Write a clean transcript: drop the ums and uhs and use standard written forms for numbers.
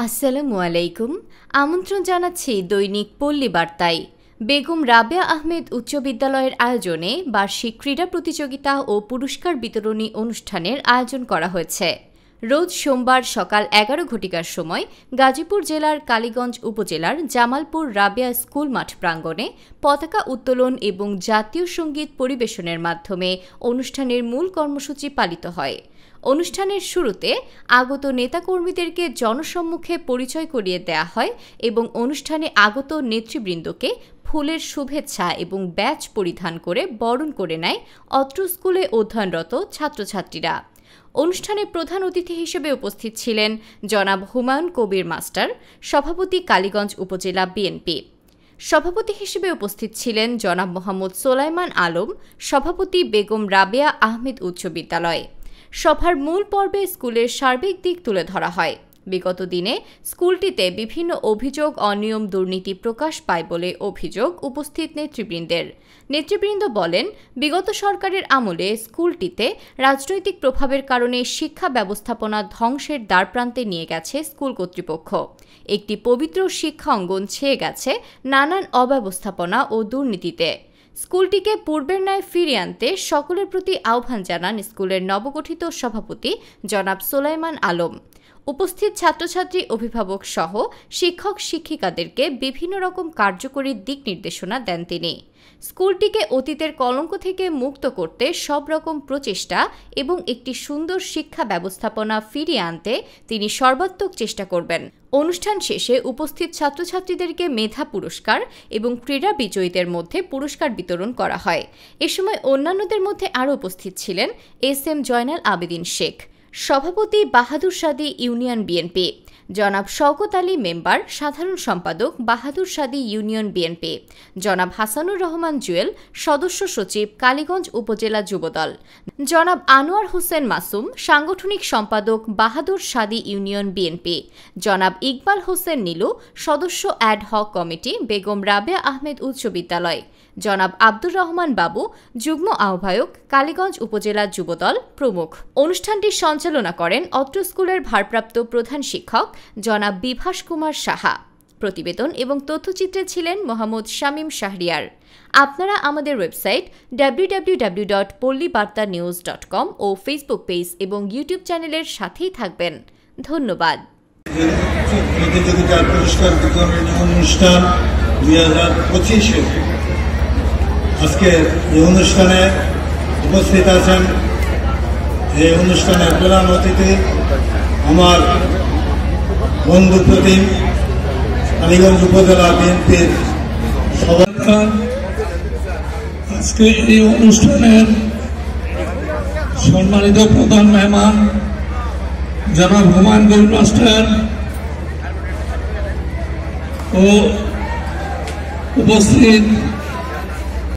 আসসালামু আলাইকুম। আমন্ত্রণ জানাচ্ছি দৈনিক পল্লী বার্তায়। বেগম রাবেয়া আহমেদ উচ্চ বিদ্যালয়ের আয়োজনে বার্ষিক ক্রীড়া প্রতিযোগিতা ও পুরস্কার বিতরণী অনুষ্ঠানের আয়োজন করা হয়েছে। রোজ সোমবার সকাল 11 ঘটিকার সময় গাজীপুর জেলার কালীগঞ্জ উপজেলার জামালপুর রাবেয়া স্কুল মাঠ প্রাঙ্গণে পতাকা উত্তোলন এবং জাতীয় সঙ্গীত পরিবেশনের মাধ্যমে অনুষ্ঠানের মূল কর্মসূচি পালিত হয়। অনুষ্ঠানের শুরুতে আগত নেতাকর্মীদেরকে জনসম্মুখে পরিচয় করিয়ে দেয়া হয় এবং অনুষ্ঠানে আগত নেতৃবৃন্দকে ফুলের শুভেচ্ছা এবং ব্যাজ পরিধান করে বরণ করে নেয় অত্র স্কুলে অধ্যয়নরত ছাত্রছাত্রীরা। অনুষ্ঠানে প্রধান অতিথি হিসেবে উপস্থিত ছিলেন জনাব হুমায়ুন কবির মাস্টার, সভাপতি কালীগঞ্জ উপজেলা বিএনপি। সভাপতি হিসেবে উপস্থিত ছিলেন জনাব মোহাম্মদ সোলাইমান আলম, সভাপতি বেগম রাবেয়া আহমেদ উচ্চ বিদ্যালয়। সভার মূল পর্বে স্কুলের সার্বিক দিক তুলে ধরা হয়। বিগত দিনে স্কুলটিতে বিভিন্ন অভিযোগ, অনিয়ম, দুর্নীতি প্রকাশ পায় বলে অভিযোগ উপস্থিত নেতৃবৃন্দ বলেন, বিগত সরকারের আমলে স্কুলটিতে রাজনৈতিক প্রভাবের কারণে শিক্ষা ব্যবস্থাপনা ধ্বংসের দ্বারপ্রান্তে নিয়ে গেছে স্কুল কর্তৃপক্ষ। একটি পবিত্র শিক্ষা অঙ্গন ছেয়ে গেছে নানান অব্যবস্থাপনা ও দুর্নীতিতে। স্কুলটিকে পূর্বের ন্যায় ফিরিয়ে আনতে সকলের প্রতি আহ্বান জানান স্কুলের নবগঠিত সভাপতি জনাব সোলাইমান আলম। উপস্থিত ছাত্রছাত্রী, অভিভাবক সহ শিক্ষক শিক্ষিকাদেরকে বিভিন্ন রকম কার্যকরী দিক নির্দেশনা দেন তিনি। স্কুলটিকে অতীতের কলঙ্ক থেকে মুক্ত করতে সব রকম প্রচেষ্টা এবং একটি সুন্দর শিক্ষা ব্যবস্থাপনা ফিরিয়ে আনতে তিনি সর্বাত্মক চেষ্টা করবেন। অনুষ্ঠান শেষে উপস্থিত ছাত্রছাত্রীদেরকে মেধা পুরস্কার এবং ক্রীড়া বিজয়ীদের মধ্যে পুরস্কার বিতরণ করা হয়। এ সময় অন্যান্যদের মধ্যে আরও উপস্থিত ছিলেন এস.এম. জয়নাল আবেদিন শেখ, সভাপতি বাহাদুর সাদী ইউনিয়ন বিএনপি, জনাব শওকত আলী মেম্বার, সাধারণ সম্পাদক বাহাদুর সাদী ইউনিয়ন বিএনপি, জনাব হাসানুর রহমান জুয়েল, সদস্য সচিব কালীগঞ্জ উপজেলা যুবদল, জনাব আনোয়ার হোসেন মাসুম, সাংগঠনিক সম্পাদক বাহাদুর সাদী ইউনিয়ন বিএনপি, জনাব ইকবাল হোসেন নীলু, সদস্য ad hoc committee Begum Rabeya Ahmed উচ্চ বিদ্যালয়, জনাব আব্দুর রহমান বাবু, যুগ্ম আহ্বায়ক কালীগঞ্জ উপজেলা যুবদল প্রমুখ। অনুষ্ঠানটি সঞ্চালনা করেন অত্র স্কুলের ভারপ্রাপ্ত প্রধান শিক্ষক জনাব বিভাস কুমার সাহা। প্রতিবেদন এবং তথ্যচিত্রে ছিলেন মোহাম্মদ শামীম শাহরিয়ার। আপনারা আমাদের ওয়েবসাইট www.pollibartanews.com ও ফেসবুক পেজ এবং ইউটিউব চ্যানেলের সাথেই থাকবেন। ধন্যবাদ। প্রতিযোগিতার পুরস্কার বিতরণী অনুষ্ঠান 2025 আজকে এই অনুষ্ঠানে উপস্থিত আছেন। এই অনুষ্ঠানের প্রধান অতিথি আমার বন্ধু প্রতিম, কালীগঞ্জ উপজেলা বিএনপির সভাপতি। আজকে এই অনুষ্ঠানের সম্মানিত প্রধান মেহমান জনাব হুমায়ুন কবির মাস্টার ও উপস্থিত